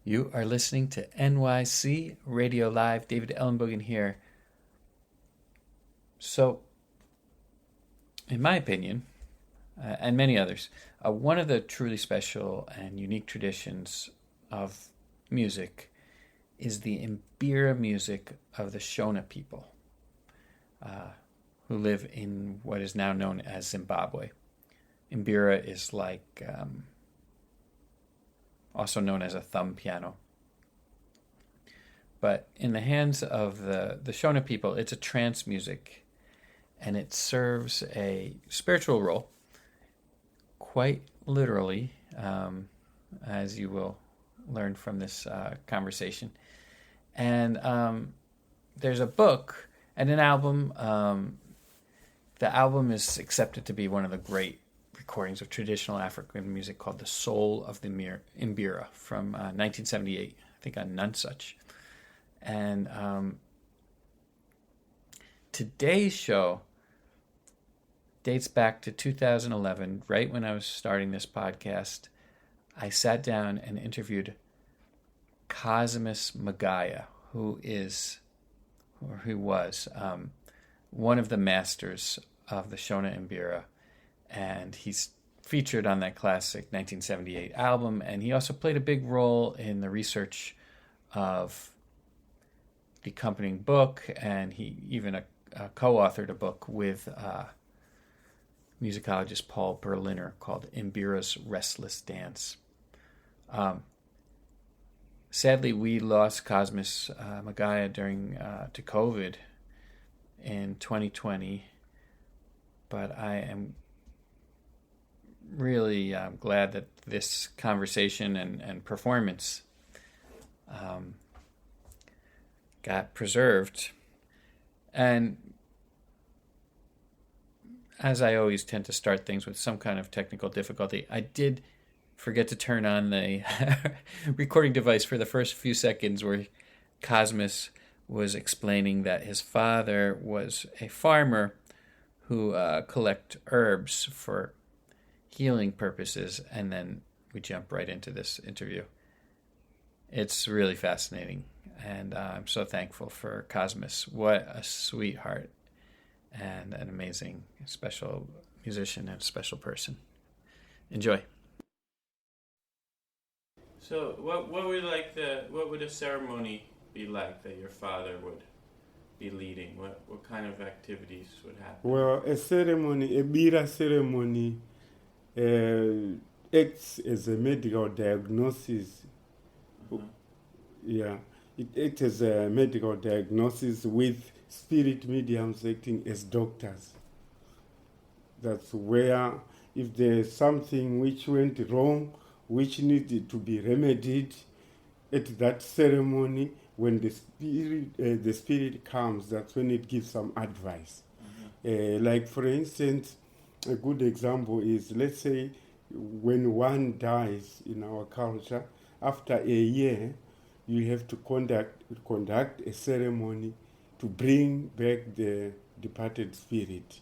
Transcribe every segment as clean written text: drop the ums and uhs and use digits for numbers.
You are listening to NYC Radio Live. David Ellenbogen here. So, in my opinion, and many others, one of the truly special and unique traditions of music is the Mbira music of the Shona people, who live in what is now known as Zimbabwe. Mbira is like... also known as a thumb piano. But in the hands of the Shona people, it's a trance music, and it serves a spiritual role, quite literally, as you will learn from this conversation. And there's a book and an album. The album is accepted to be one of the great recordings of traditional African music called The Soul of the Mbira from 1978, I think on Nonsuch. And today's show dates back to 2011, right when I was starting this podcast. I sat down and interviewed Cosmas Magaya, who was one of the masters of the Shona Mbira. And he's featured on that classic 1978 album, and he also played a big role in the research of the accompanying book, and he even co-authored a book with musicologist Paul Berliner called Mbira's Restless Dance. Sadly, we lost Cosmas Magaya to COVID in 2020, but I am really glad that this conversation and performance got preserved. And as I always tend to start things with some kind of technical difficulty, I did forget to turn on the recording device for the first few seconds where Cosmas was explaining that his father was a farmer who collect herbs for healing purposes, and then we jump right into this interview. It's really fascinating, and I'm so thankful for Cosmas. What a sweetheart and an amazing, special musician and special person. Enjoy. So, what would a ceremony be like that your father would be leading? What kind of activities would happen? Well, a Mbira ceremony acts as a medical diagnosis. Uh-huh. Yeah, it acts as a medical diagnosis with spirit mediums acting as doctors. That's where, if there's something which went wrong, which needed to be remedied, at that ceremony, when the spirit comes, that's when it gives some advice. Uh-huh. Like, for instance, a good example is, let's say, when one dies in our culture, after a year, you have to conduct a ceremony to bring back the departed spirit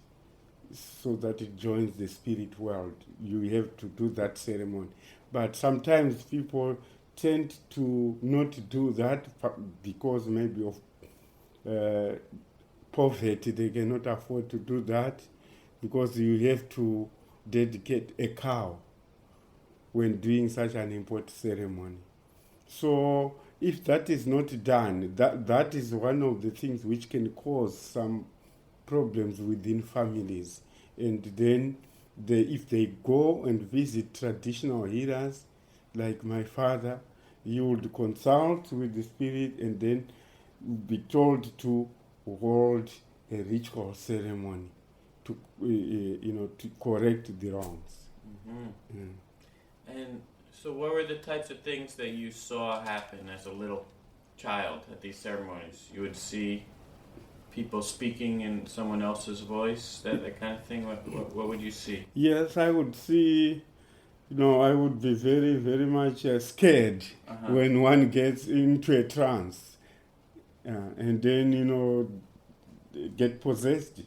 so that it joins the spirit world. You have to do that ceremony. But sometimes people tend to not do that because maybe of poverty. They cannot afford to do that, because you have to dedicate a cow when doing such an important ceremony. So if that is not done, that is one of the things which can cause some problems within families. And then if they go and visit traditional healers, like my father, he would consult with the spirit and then be told to hold a ritual ceremony to to correct the wrongs. Mm-hmm. Yeah. And so what were the types of things that you saw happen as a little child at these ceremonies? You would see people speaking in someone else's voice, that kind of thing? What would you see? Yes, I would see, I would be very, very much scared when one gets into a trance and then, get possessed.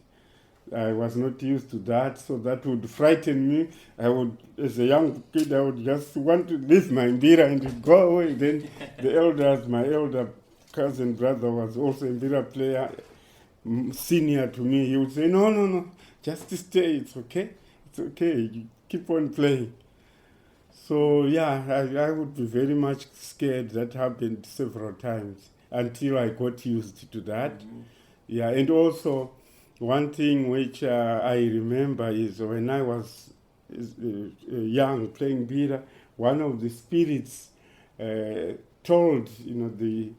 I was not used to that, so that would frighten me. I would, as a young kid, I would just want to leave my mbira and go away. Then the elders, my elder cousin brother was also a mbira player, senior to me. He would say, no, just stay, it's okay. It's okay, you keep on playing. So yeah, I would be very much scared. That happened several times until I got used to that. Mm-hmm. Yeah, and also one thing which I remember is when I was young playing mbira, one of the spirits told the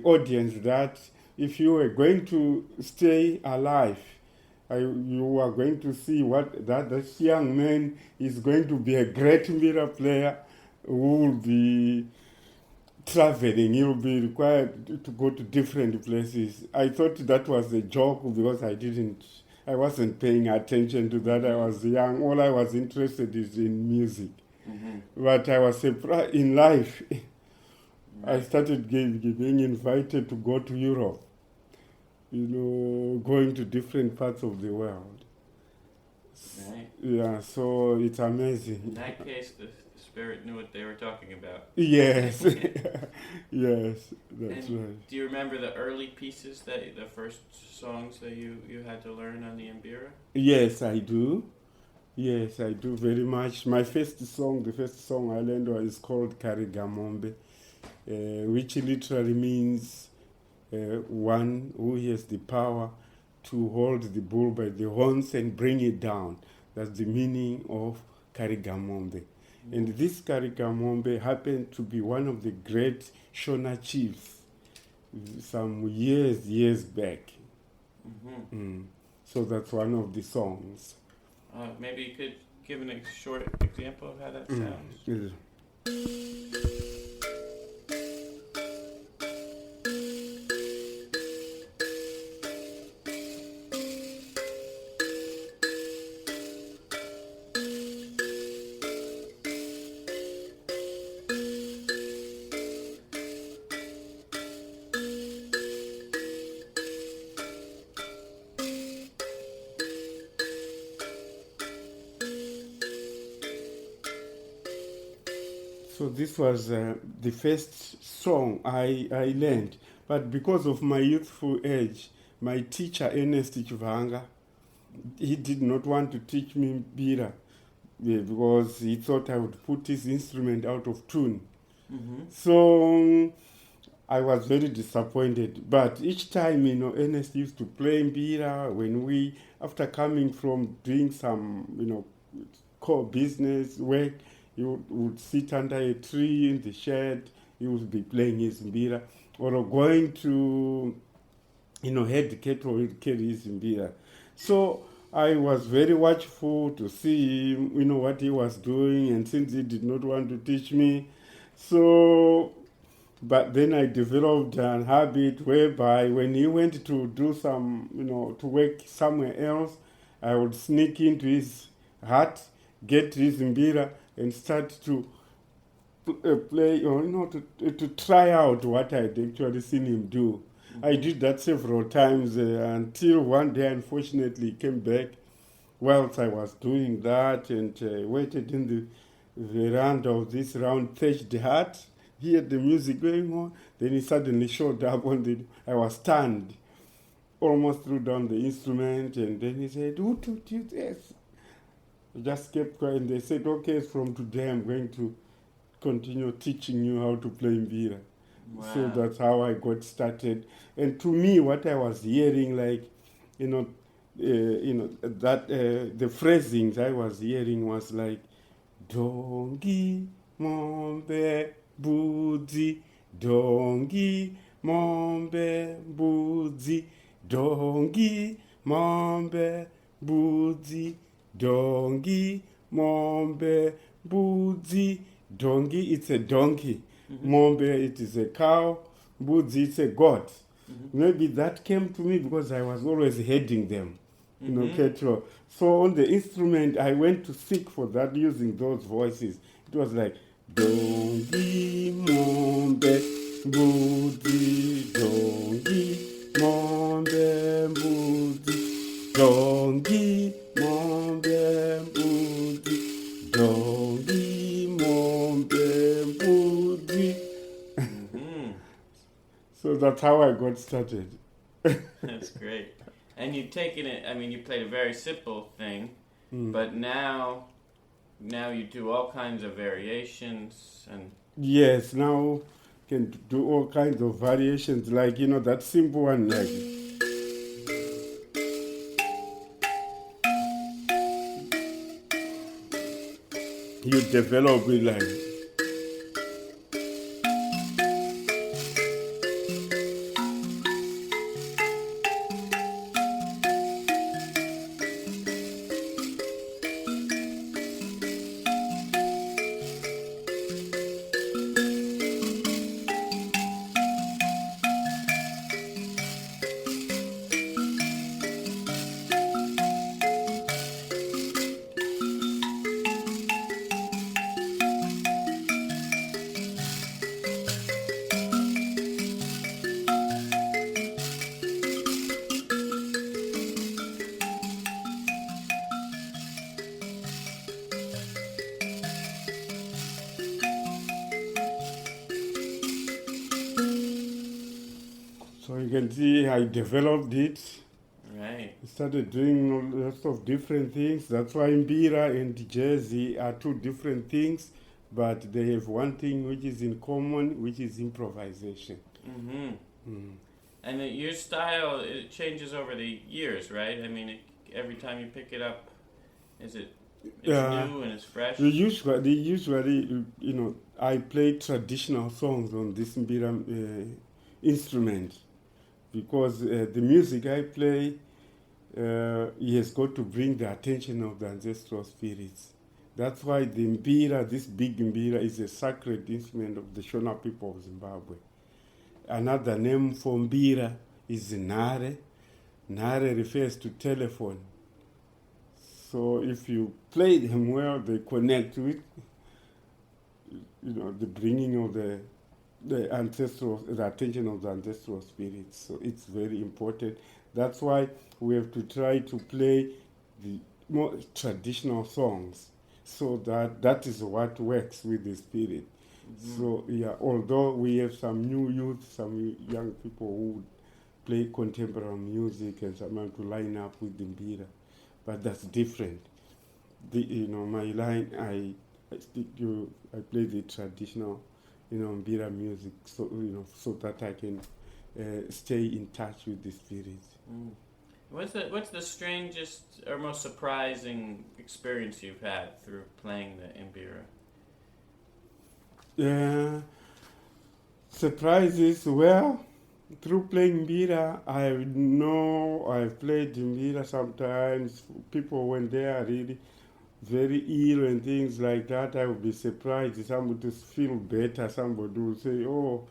audience that if you were going to stay alive, you are going to see that this young man is going to be a great mbira player who will be traveling. He will be required to go to different places. I thought that was a joke because I wasn't paying attention to that. I was young. All I was interested is in music. Mm-hmm. But I was surprised in life. Right. I started being invited to go to Europe. Going to different parts of the world. Right. Yeah, so it's amazing. In that case, the spirit knew what they were talking about. Yes. Yes, that's and right. Do you remember the early pieces, the first songs that you had to learn on the mbira? Yes, I do. Yes, I do very much. The first song I learned is called Karigamombe, which literally means one who has the power to hold the bull by the horns and bring it down. That's the meaning of Karigamombe. Mm-hmm. And this Karigamombe happened to be one of the great Shona chiefs some years back. Mm-hmm. So that's one of the songs. Maybe you could give a short example of how that sounds. Yes. So this was the first song I learned. But because of my youthful age, my teacher, Ernest Chivanga, he did not want to teach me mbira because he thought I would put his instrument out of tune. Mm-hmm. So I was very disappointed. But each time, Ernest used to play mbira when after coming from doing some, core business work, he would sit under a tree in the shed. He would be playing his mbira, or going to, head cattle, he would carry his mbira. So I was very watchful to see him, what he was doing, and since he did not want to teach me, but then I developed an habit whereby when he went to do some, to work somewhere else, I would sneak into his hut, get his mbira, and start to play, to try out what I'd actually seen him do. Mm-hmm. I did that several times until one day, unfortunately, he came back whilst I was doing that and waited in the veranda of this round thatched hut, heard the music going on. Then he suddenly showed up I was stunned, almost threw down the instrument, and then he said, "Who taught you this?" I just kept quiet, and they said, "Okay, from today I'm going to continue teaching you how to play mbira." Wow. So that's how I got started. And to me, what I was hearing, the phrasings I was hearing was like, "Dongi mombe budzi, dongi mombe budzi, dongi mombe budzi, dongi mombe budzi." Dongi, it's a donkey. Mm-hmm. Mombe, it is a cow. Budzi, it's a goat. Mm-hmm. Maybe that came to me because I was always heading them, cattle. So on the instrument, I went to seek for that using those voices. It was like, dongi mombe budzi, dongi mombe budzi, dongi So that's how I got started. That's great. And you've taken it, I mean, you played a very simple thing, but now you do all kinds of variations and... Yes, now can do all kinds of variations, like, that simple one, like, you develop it like, so you can see I developed it. Right. I started doing lots of different things. That's why Mbira and Jersey are two different things, but they have one thing which is in common, which is improvisation. And your style, it changes over the years, right? I mean, every time you pick it up, it's new and it's fresh? Usually, I play traditional songs on this Mbira instrument, because the music I play, he has got to bring the attention of the ancestral spirits. That's why the Mbira, this big Mbira, is a sacred instrument of the Shona people of Zimbabwe. Another name for Mbira is Nare. Nare refers to telephone. So if you play them well, they connect with, the bringing of the attention of the ancestral spirits. So it's very important. That's why we have to try to play the more traditional songs, so that is what works with the spirit. So although we have some new youth, some young people who play contemporary music and someone to line up with the Mbira, but that's different. My line, I play the traditional, Mbira music, so that I can stay in touch with the spirit. What's the strangest or most surprising experience you've had through playing the Mbira? Surprises, well, through playing Mbira, I've played Mbira sometimes. People, when they are really very ill and things like that, I would be surprised if somebody to feel better. Somebody will say, oh,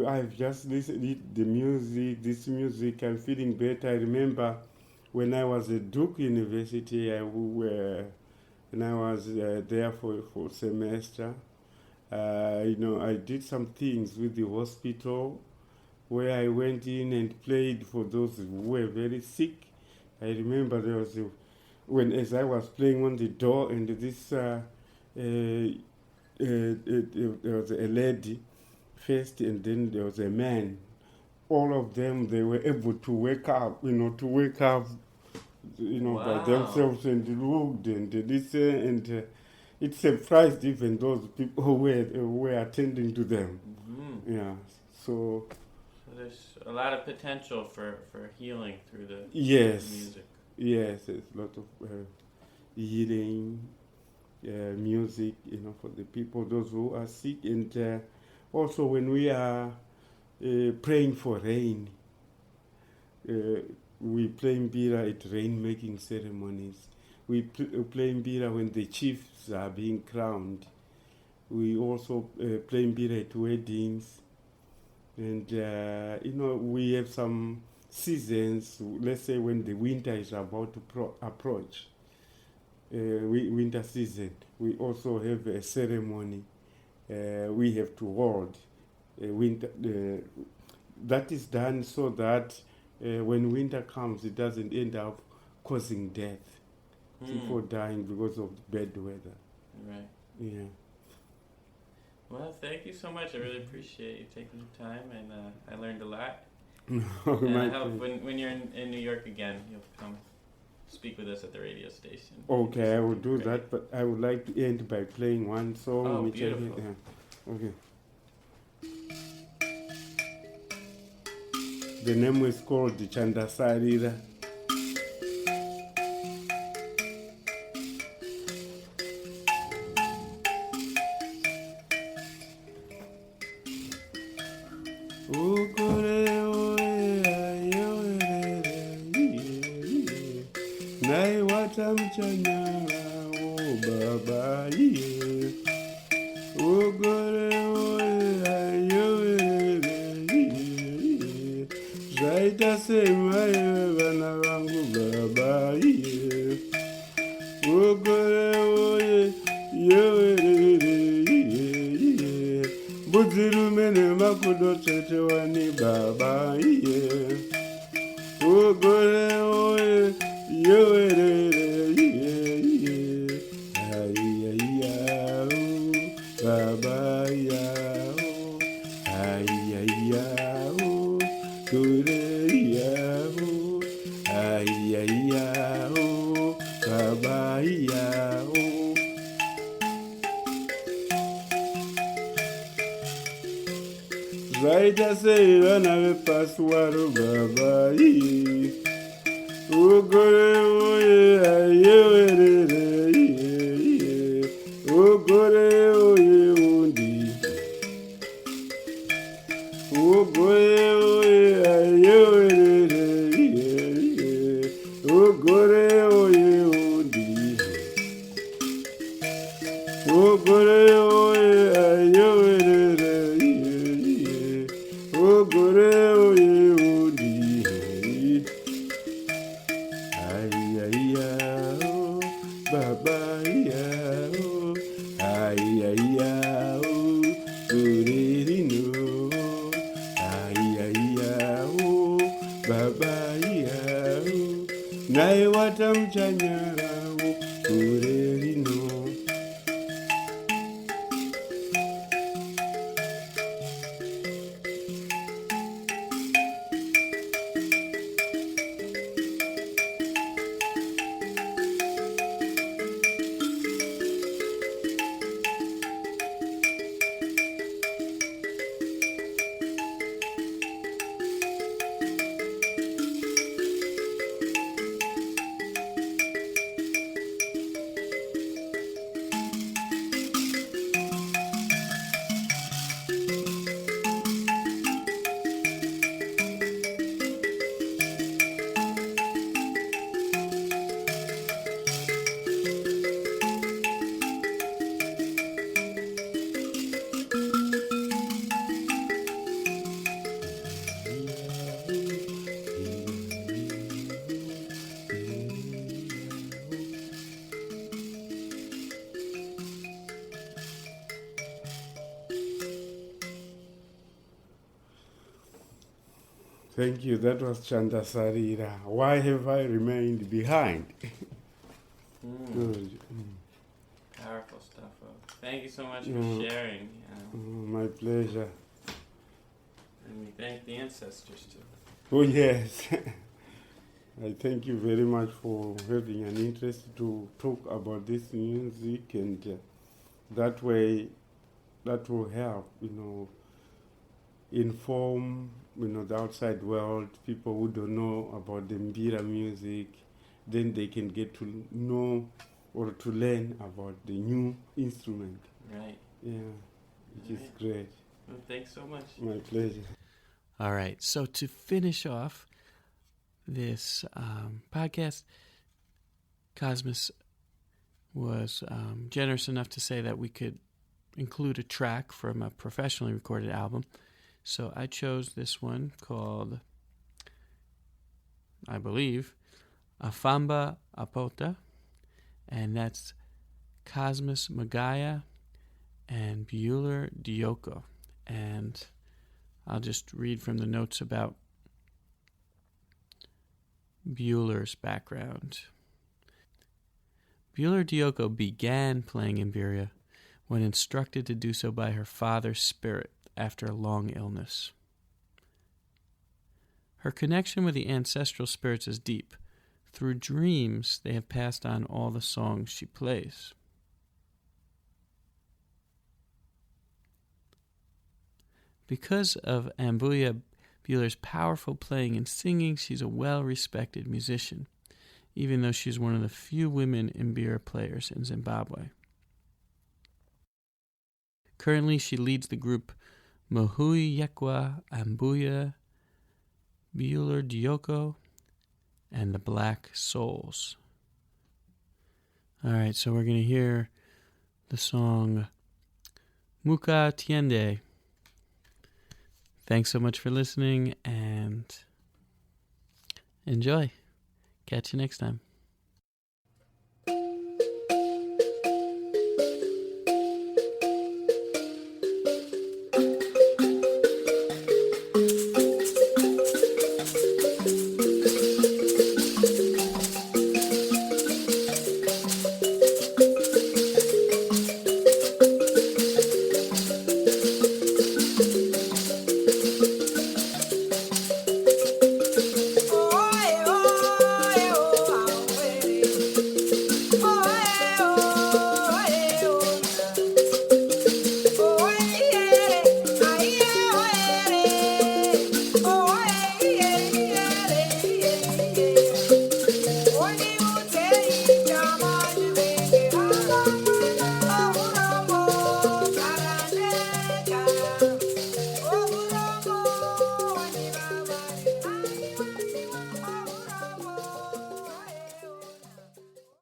I've just listened to this music, I'm feeling better. I remember when I was at Duke University, when I was there for semester, I did some things with the hospital where I went in and played for those who were very sick. I remember there was as I was playing on the door, and this there was a lady first, and then there was a man. All of them, they were able to wake up, wow, by themselves, and looked and listened, and it surprised even those people who were attending to them. Yeah, so there's a lot of potential for healing through the music. Yes, there's a lot of healing music, for the people, those who are sick, and also when we are praying for rain, we play Mbira at rain-making ceremonies. We play Mbira when the chiefs are being crowned. We also play Mbira at weddings. And, we have some seasons, let's say when the winter is about to approach, winter season, we also have a ceremony we have to hold. Winter, that is done so that when winter comes, it doesn't end up causing death. People dying because of bad weather. Right. Yeah. Well, thank you so much. I really appreciate you taking the time, and I learned a lot. Oh, And I my hope pleasure. when you're in New York again, you'll come speak with us at the radio station. Okay, I will do Great. that, but I would like to end by playing one song. Oh, which beautiful. Okay. The name is called Chandasarira. Nai watamchanya o baba iye ugore iye zvaita semai vana vangu baba iye ugore iye mbudzi nemakudo chete wani baba iye ugore baba yao ayayao kure yao ayayao baba yao zvaita sei vana vepasiwaro baba iyi ugore oye ayewerere iye ugore oye undi ugore oye ayewerere iye ugore oye undi ugore oye ayewerere iye ugore oye undi ayayao baba yao ayayao gurerino ayayao baba yao naye watamchanyarao gurerino. Thank you. That was Chandasarira. Why have I remained behind? Good. Powerful stuff. Thank you so much for sharing. My pleasure. And we thank the ancestors too. Oh, yes. I thank you very much for having an interest to talk about this music, and that way, that will help, inform, the outside world, people who don't know about the Mbira music, then they can get to know or to learn about the new instrument. Right. Yeah, which is great. Well, thanks so much. My pleasure. All right, so to finish off this podcast, Cosmas was generous enough to say that we could include a track from a professionally recorded album. So I chose this one called, I believe, Afamba Apota, and that's Cosmas Magaya and Bueller Dioko. And I'll just read from the notes about Bueller's background. Bueller Dioko began playing Mbira when instructed to do so by her father's spirit after a long illness. Her connection with the ancestral spirits is deep. Through dreams, they have passed on all the songs she plays. Because of Ambuya Bueller's powerful playing and singing, she's a well-respected musician, even though she's one of the few women Mbira players in Zimbabwe. Currently, she leads the group Mohui Yekwa Ambuya Bueller Dioko and the Black Souls. All right, so we're going to hear the song Muka Tiende. Thanks so much for listening, and enjoy. Catch you next time.